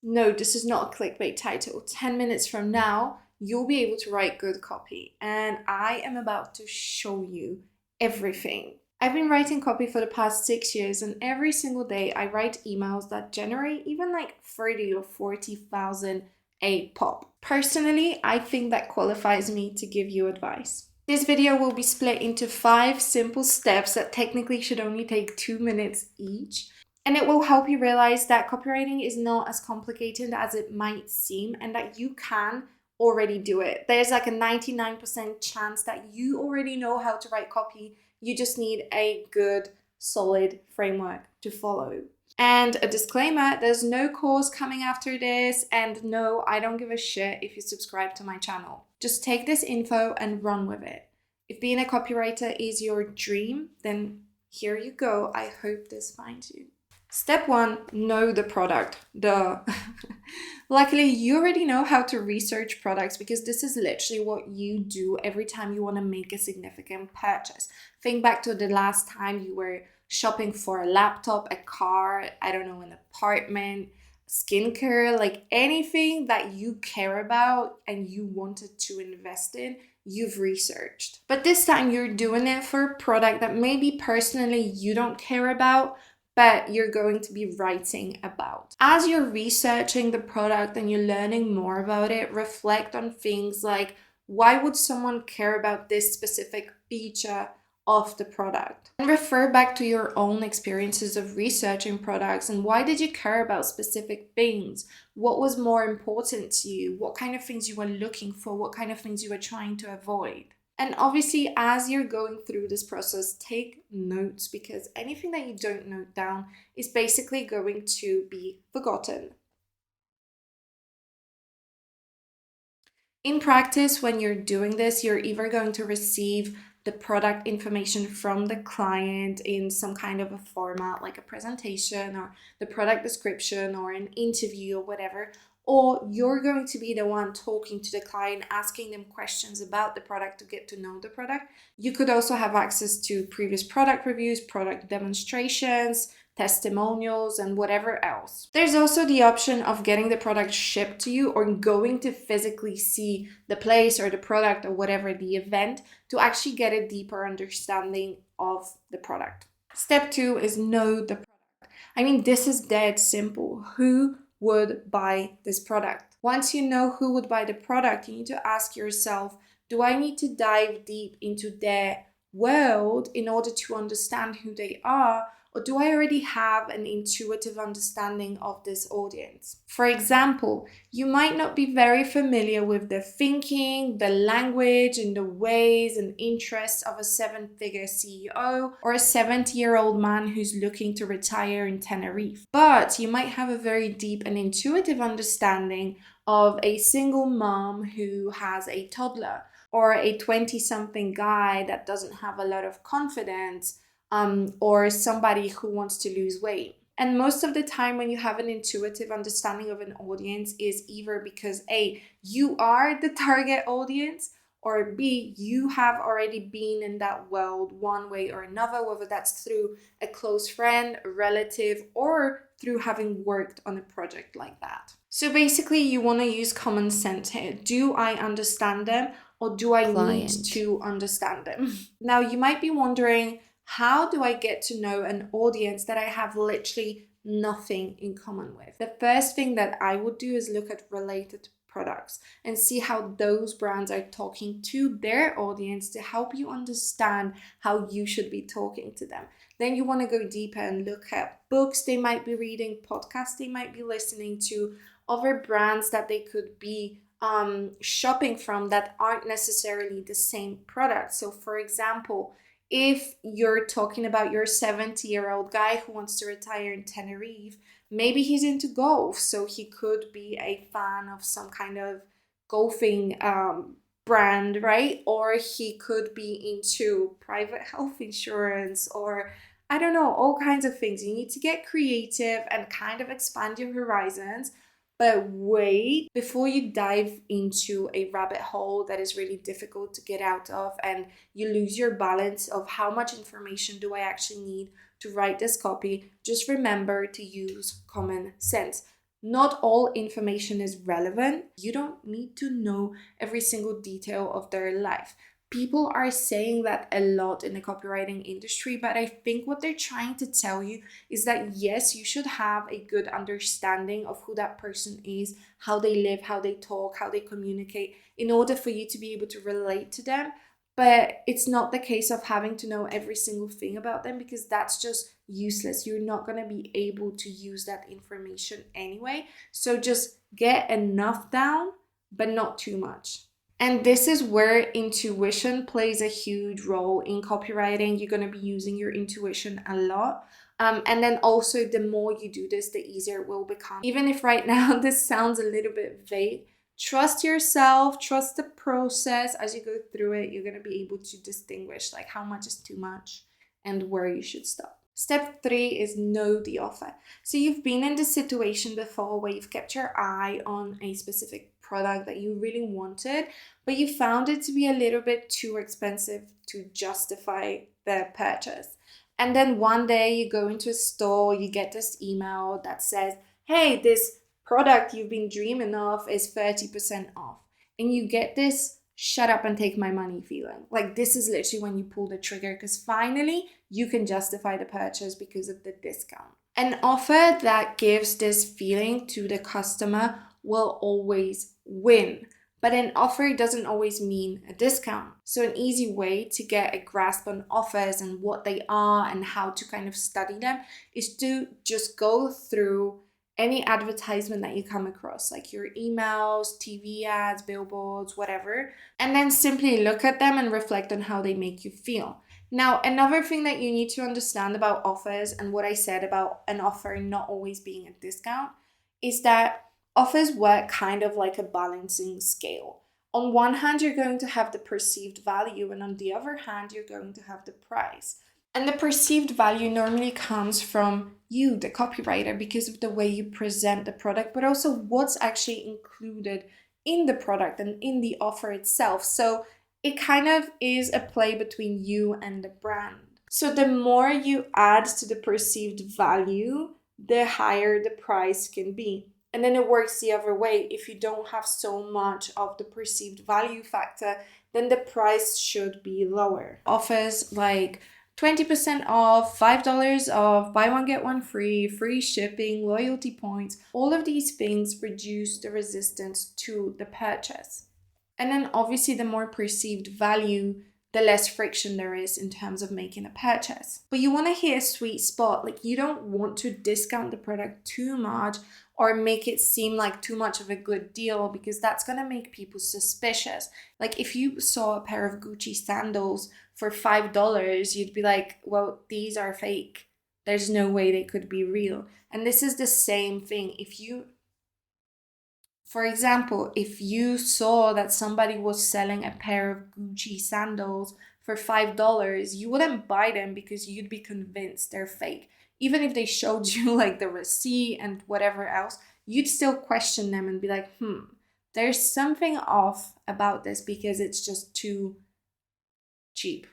No, this is not a clickbait title. 10 minutes from now, you'll be able to write good copy. And I am about to show you everything. I've been writing copy for the past 6 years, and every single day I write emails that generate even like 30 or 40,000 a pop. Personally, I think that qualifies me to give you advice. This video will be split into 5 simple steps that technically should only take 2 minutes each. And it will help you realize that copywriting is not as complicated as it might seem and that you can already do it. There's like a 99% chance that you already know how to write copy. You just need a good, solid framework to follow. And a disclaimer, there's no course coming after this, and no, I don't give a shit if you subscribe to my channel. Just take this info and run with it. If being a copywriter is your dream, then here you go. I hope this finds you. Step 1, know the product. Duh. Luckily, you already know how to research products because this is literally what you do every time you want to make a significant purchase. Think back to the last time you were shopping for a laptop, a car, I don't know, an apartment, skincare, like anything that you care about and you wanted to invest in, you've researched. But this time you're doing it for a product that maybe personally you don't care about, but you're going to be writing about. As you're researching the product and you're learning more about it, reflect on things like, why would someone care about this specific feature of the product? And refer back to your own experiences of researching products and why did you care about specific things? What was more important to you? What kind of things you were looking for? What kind of things you were trying to avoid? And obviously, as you're going through this process, take notes because anything that you don't note down is basically going to be forgotten. In practice, when you're doing this, you're either going to receive the product information from the client in some kind of a format like a presentation or the product description or an interview or whatever, or you're going to be the one talking to the client, asking them questions about the product to get to know the product. You could also have access to previous product reviews, product demonstrations, testimonials, and whatever else. There's also the option of getting the product shipped to you or going to physically see the place or the product or whatever the event to actually get a deeper understanding of the product. Step 2 is know the product. I mean, this is dead simple. Who would buy this product? Once you know who would buy the product, you need to ask yourself, do I need to dive deep into their world in order to understand who they are? Or do I already have an intuitive understanding of this audience? For example, you might not be very familiar with the thinking, the language, and the ways and interests of a 7-figure CEO or a 70-year-old man who's looking to retire in Tenerife. But you might have a very deep and intuitive understanding of a single mom who has a toddler or a 20-something guy that doesn't have a lot of confidence, or somebody who wants to lose weight. And most of the time when you have an intuitive understanding of an audience is either because A, you are the target audience, or B, you have already been in that world one way or another, whether that's through a close friend, a relative, or through having worked on a project like that. So basically you want to use common sense here. Do I understand them or do I need to understand them? Now you might be wondering, how do I get to know an audience that I have literally nothing in common with? The first thing that I would do is look at related products and see how those brands are talking to their audience to help you understand how you should be talking to them. Then you want to go deeper and look at books they might be reading, podcasts they might be listening to, other brands that they could be shopping from that aren't necessarily the same product. So for example, if you're talking about your 70-year-old guy who wants to retire in Tenerife, maybe he's into golf, so he could be a fan of some kind of golfing brand, right? Or he could be into private health insurance or I don't know, all kinds of things. You need to get creative and kind of expand your horizons. But wait, before you dive into a rabbit hole that is really difficult to get out of and you lose your balance of how much information do I actually need to write this copy, just remember to use common sense. Not all information is relevant. You don't need to know every single detail of their life. People are saying that a lot in the copywriting industry, but I think what they're trying to tell you is that yes, you should have a good understanding of who that person is, how they live, how they talk, how they communicate, in order for you to be able to relate to them. But it's not the case of having to know every single thing about them, because that's just useless. You're not going to be able to use that information anyway. So just get enough down, but not too much. And this is where intuition plays a huge role in copywriting. You're going to be using your intuition a lot. And then also, the more you do this, the easier it will become. Even if right now this sounds a little bit vague, trust yourself, trust the process. As you go through it, you're going to be able to distinguish like how much is too much and where you should stop. Step 3 is know the offer. So you've been in this situation before where you've kept your eye on a specific product that you really wanted, but you found it to be a little bit too expensive to justify the purchase. And then one day you go into a store, you get this email that says, hey, this product you've been dreaming of is 30% off. And you get this shut up and take my money feeling. Like, this is literally when you pull the trigger, because finally you can justify the purchase because of the discount. An offer that gives this feeling to the customer will always win. But an offer doesn't always mean a discount. So an easy way to get a grasp on offers and what they are and how to kind of study them is to just go through any advertisement that you come across, like your emails, TV ads, billboards, whatever, and then simply look at them and reflect on how they make you feel. Now, another thing that you need to understand about offers, and what I said about an offer not always being a discount, is that offers work kind of like a balancing scale. On one hand, you're going to have the perceived value, and on the other hand, you're going to have the price. And the perceived value normally comes from you, the copywriter, because of the way you present the product, but also what's actually included in the product and in the offer itself. So it kind of is a play between you and the brand. So the more you add to the perceived value, the higher the price can be. And then it works the other way. If you don't have so much of the perceived value factor, then the price should be lower. Offers like 20% off, $5 off, buy one, get one free, free shipping, loyalty points, all of these things reduce the resistance to the purchase. And then obviously the more perceived value, the less friction there is in terms of making a purchase. But you want to hit a sweet spot. Like, you don't want to discount the product too much or make it seem like too much of a good deal, because that's going to make people suspicious. Like, if you saw a pair of Gucci sandals for $5, you'd be like, well, these are fake. There's no way they could be real. And this is the same thing. For example, if you saw that somebody was selling a pair of Gucci sandals for $5, you wouldn't buy them because you'd be convinced they're fake. Even if they showed you like the receipt and whatever else, you'd still question them and be like, there's something off about this because it's just too cheap.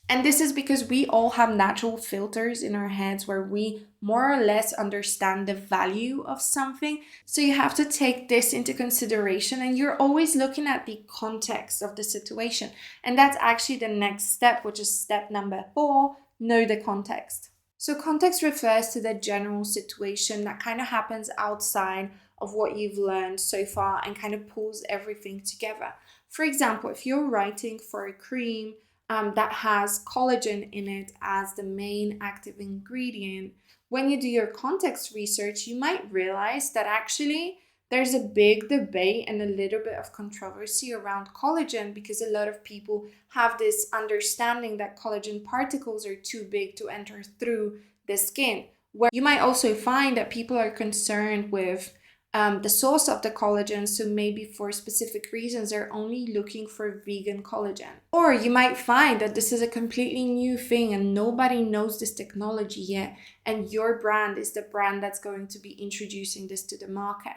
And this is because we all have natural filters in our heads where we more or less understand the value of something. So you have to take this into consideration, and you're always looking at the context of the situation. And that's actually the next step, which is step number 4, know the context. So context refers to the general situation that kind of happens outside of what you've learned so far and kind of pulls everything together. For example, if you're writing for a cream that has collagen in it as the main active ingredient, when you do your context research, you might realize that actually there's a big debate and a little bit of controversy around collagen, because a lot of people have this understanding that collagen particles are too big to enter through the skin. Where you might also find that people are concerned with the source of the collagen, so maybe for specific reasons they're only looking for vegan collagen. Or you might find that this is a completely new thing and nobody knows this technology yet, and your brand is the brand that's going to be introducing this to the market.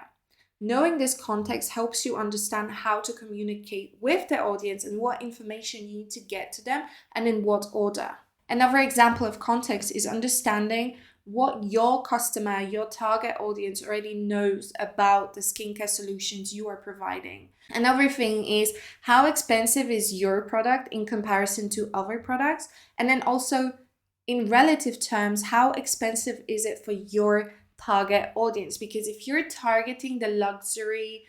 Knowing this context helps you understand how to communicate with the audience and what information you need to get to them and in what order. Another example of context is understanding what your customer, your target audience already knows about the skincare solutions you are providing. Another thing is, how expensive is your product in comparison to other products? And then also, in relative terms, how expensive is it for your target audience? Because if you're targeting the luxury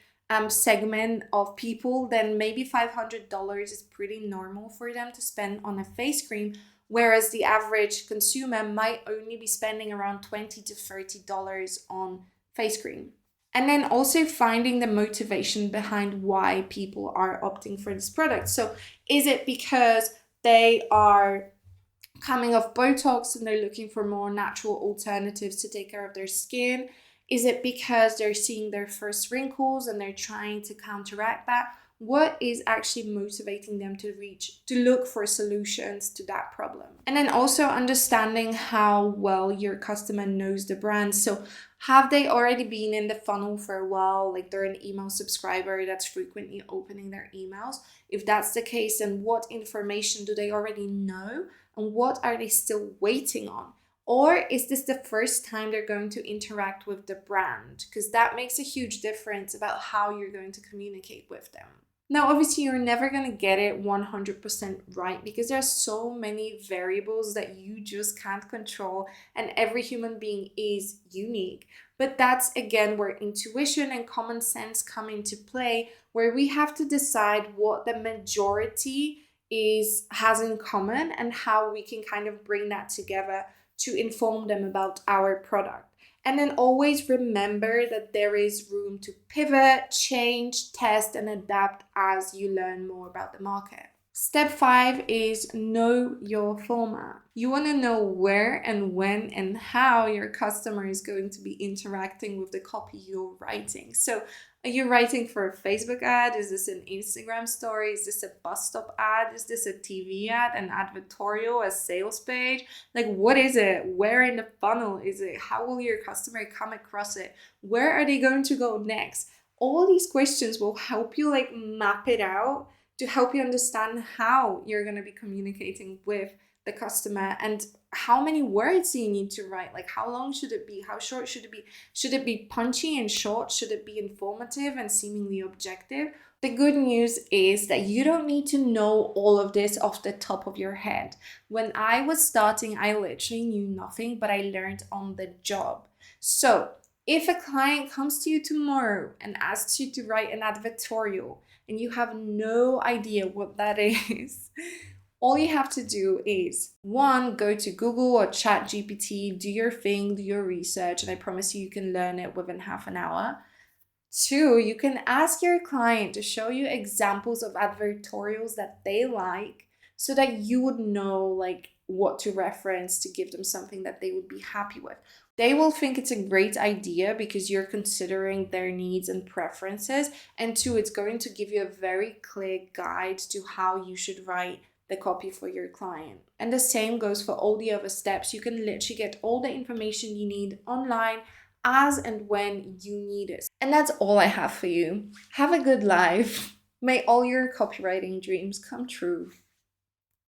segment of people, then maybe $500 is pretty normal for them to spend on a face cream, whereas the average consumer might only be spending around $20 to $30 on face cream. And then also finding the motivation behind why people are opting for this product. So is it because they are coming off Botox and they're looking for more natural alternatives to take care of their skin? Is it because they're seeing their first wrinkles and they're trying to counteract that? What is actually motivating them to look for solutions to that problem? And then also understanding how well your customer knows the brand. So have they already been in the funnel for a while? Like they're an email subscriber that's frequently opening their emails. If that's the case, then what information do they already know? And what are they still waiting on? Or is this the first time they're going to interact with the brand? Because that makes a huge difference about how you're going to communicate with them. Now, obviously, you're never going to get it 100% right because there are so many variables that you just can't control, and every human being is unique. But that's, again, where intuition and common sense come into play, where we have to decide what the majority has in common and how we can kind of bring that together to inform them about our product. And then always remember that there is room to pivot, change, test, and adapt as you learn more about the market. Step 5 is know your format. You want to know where and when and how your customer is going to be interacting with the copy you're writing. So are you writing for a Facebook ad? Is this an Instagram story? Is this a bus stop ad? Is this a TV ad, an advertorial, a sales page? Like, what is it? Where in the funnel is it? How will your customer come across it? Where are they going to go next? All these questions will help you map it out to help you understand how you're going to be communicating with the customer and how many words you need to write. Like, how long should it be? How short should it be? Should it be punchy and short? Should it be informative and seemingly objective? The good news is that you don't need to know all of this off the top of your head. When I was starting, I literally knew nothing, but I learned on the job. So if a client comes to you tomorrow and asks you to write an advertorial and you have no idea what that is, all you have to do is 1, go to Google or ChatGPT, do your thing, do your research, and I promise you can learn it within half an hour. 2, you can ask your client to show you examples of advertorials that they like so that you would know what to reference to give them something that they would be happy with. They will think it's a great idea because you're considering their needs and preferences. And 2, it's going to give you a very clear guide to how you should write the copy for your client. And the same goes for all the other steps. You can literally get all the information you need online as and when you need it. And that's all I have for you. Have a good life. May all your copywriting dreams come true.